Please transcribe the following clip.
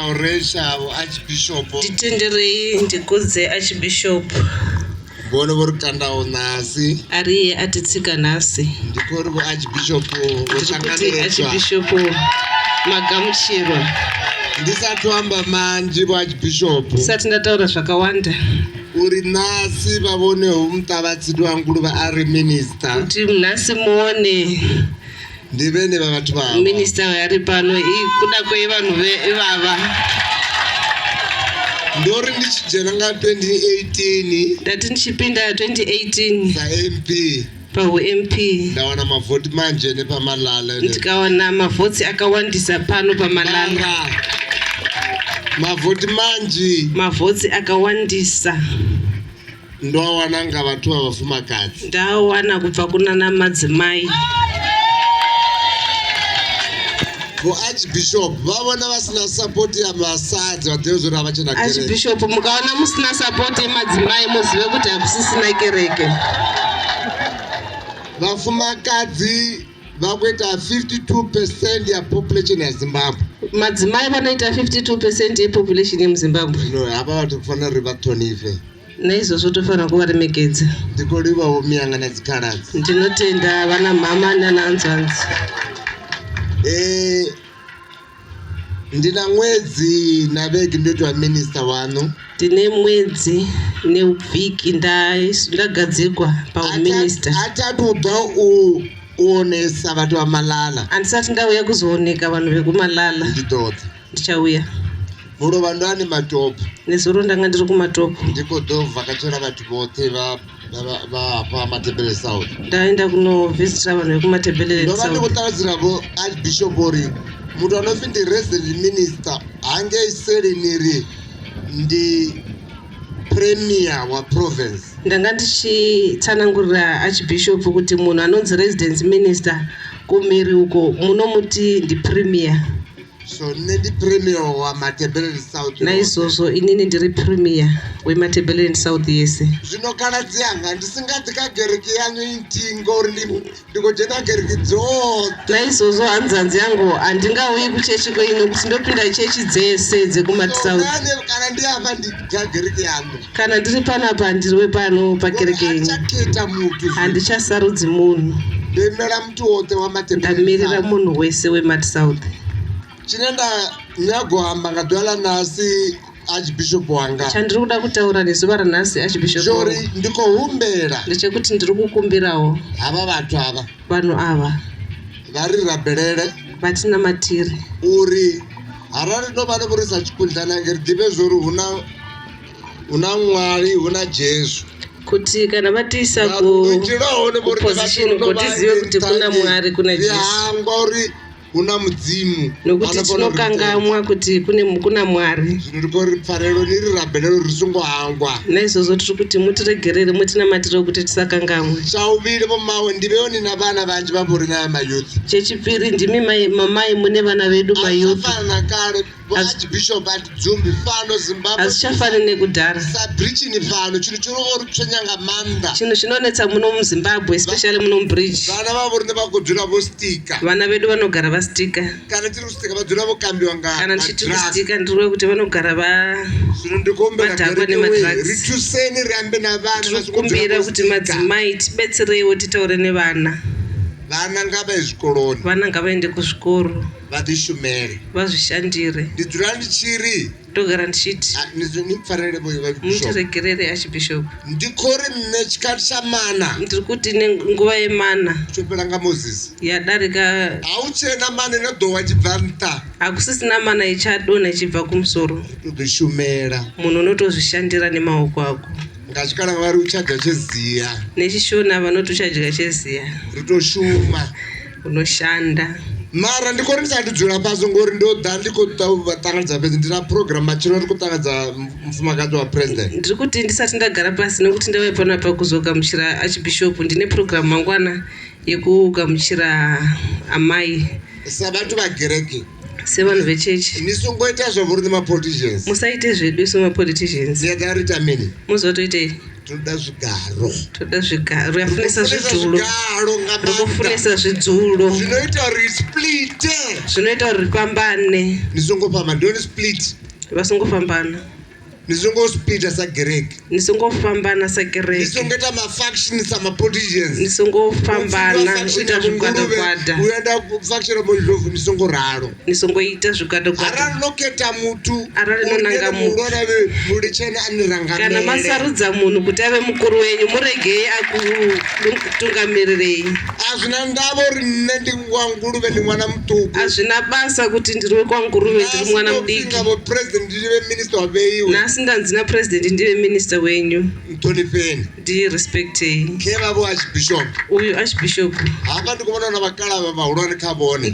ndinotauresha Archbishop. Nditenderei ndikudze Archbishop. Bono vorutandao nhasi. Ariye atitsika nhasi. Ndikori Archbishop votanganiredzwa. Archbishop Magamuchirwa. Ndisati wamba manji Archbishop. Ndisati ndataura zvakawanda. Uri nhasi vavonewo mutavatsi wanguru vaari minister. Kuti nhasi muone ndive nevavatu vavo. Minister ari pano kuda kwevanhu ivava. Ndori ndichijena nga 2018. Ndati ndichipinda 2018 MP. MP ndawana mavhoti manje nepamalala. Ndikawana mavhotsi akawandisa pano pamalala. Mavhotsi akawandisa. Ndowana nga vatu vavafumakadzi. Ndawana kubva kunana madzimai. Archbishop vavona vasina support yamasadzi vatevedzora vachena kereke. Archbishop mukaona musina support yemadzimai muzive kuti hakusisina kereke. Vafumakadzi vakuita 52% ya population ya Zimbabwe. Madzimai vanoita 52% yepopulation yemuZimbabwe. No, hapa vatu kufanira vatonive. Naizvozvo tofanira kuvaremekedza. Ndikolivawo miyanga nedzikaladzi. Ndinotenda vana mama nanahanzvanzi. Ndina mwedzi naveki ndoitwa minister wano. Ndine mwedzi neuvhiki ndagadzikwa pauminister. Atatu ubva uonesa vatu vamalala. Handisati ndauya kuzooneka vanhu vekumalala. Ndichauya. Muro vanhu vane matopu. Nezuro ndanga ndiri kumatopu. Ndiko ndovhakachira vatu vose vamatebele South. Ndaenda kunovhesitira vanhu vekumatebele South. Ndova ndikutaudziravo Archbishop uri munhu anofi ndi-resident minister hange isereniri ndi premier waprovince. Ndanga ndichitsanangurira Archbishop kuti munhu anonzi residence minister kumhiri uko munomuti ndipremier. So ndi premier wamatebele South. Naizvozvo inini ndiri premier wematebele South yese. Zvino kana dzihanga ndisingati kagereki yanyu intingo uri ndikojena gereki dzose. Naizvozvo hanzvanzi yangu handingauyi kuchechi kweino kuti ndopinda chechi dzese dzekumaSouth. Kana ndiapa ndikagereki yangu. Kana ndiri panapa ndiriwe pano pakereke yenyu. Handichasarudzi munhu. Ndamirira munhu wese weMatsouth. Chinenda nyagohamba ngadwala nhasi Archbishop wanga. Chandiri kuda kutaura nezuva ranhasi Archbishop. Zori ndikohumbera. Ndechekuti ndiri kukumbirawo ava vatu ava. Vanhu ava vari rabherere. Vatina matiri. Uri harari ndova nekurisa chikundlana ngeri dive zori una Mwari una Jesu. Kuti kana vatiisa kuposition kuti tizive kuti kuna Mwari kuna Jesu. Una mudzimu nokuti tinokangamwa kuti kuna Mwari. Zvinori pfarero niri rabherero risingohangwa. Naizvozvo tiri kuti mutiregerere mutinamatire kuti tisakangamwa. Chauviri mumawe ndivewo nina vana vanji vambori nayo mayouth. Chechipiri ndimi mamai mune vana vedu mayouth. Azvafana kare Archbishop ati dzumbi fano Zimbabwe. Hazvichafani nekudhara. Sabrichini fano chinhu chinoori kutsvenyanga manda. Chinhu chinonetsa muno muZimbabwe especially muno mubridge. Vana vavori nevagodhura vostika. Vana vedu vanogara vastika. Kana tiri kustika vadzura vokambiwa nga. Kana ndichiti kustika ndiri kuti vanogara vadhakwa nemadrugs. Rituseni rambe navana. Tirikumbira kuti madzimai tibetsereiwo titaure nevana. Vana ngavaende zvikoroni. Vana ngavaende kuzvikoro. Vazvishumere. Vazvishandire. Ndidzura ndichiri. Ndogara ndichiti. Mutiregerere Archbishop. Ndikori nechikati chamana. Ndiri kuti nenguva yemana. Chopera Moses. Yadarika. Hauchena mana inodhova chibva nta. Hakusisina mana ichadonha ichibva kumusoro. Kuzvishumera. Munhu unotozvishandira nemaoko ako. Ngachikana vari uchadya cheziya. Nechishona vanoti uchadya cheziya. Ritoshuma. Unoshanda. Mara ndikori ndisandidzura pasi ngori ndodha ndikotangadza pezi ndina program machino ndikutangadza mufumakadzi wapresident. Ndiri kuti ndisati ndagara pasi nokuti ndauya pano apa kuzogamuchira Archbishop ndine program mangwana yekugamuchira amai. Sabatu vagereki. sevanhu vechechi nisongoita zvavuri nemapoliticians musaite zvedu isu mapoliticians ndiyakarita mini muzotoitei toda zvigaro toda zvigaro yafunisa zvidzulo zvigaro rokufunisa zvidzulo zvinoita risplite zvinoita kuti ripambane nisongofamba ndoni split vasingofambana nisongospita sagereki nisingofambana sakereke nisongoita mafaction samapoliticians nisingofambana uita zvikwadakwada uenda kufaction mondlovu nisongoraro nisongoita zvikwadakwada ara rinoketa mutu ara rinonanga mutu muri chena kana anirangamere masarudza munhu kuti ave mukuru wenyu muregei akutungamirirei hazvina ndavo rinne ndingwanguruve ndimwana mutuku hazvina basa kuti ndiri wekwanguruve ndiri mwana mudiki president ndive minister waveiwe nhasi ndanzi napurezidendi ndive minista wenyu mutonipeni ndirespektei kevavo archbishop uyu archbishop hapa ndikuona na vakala vahurani kavone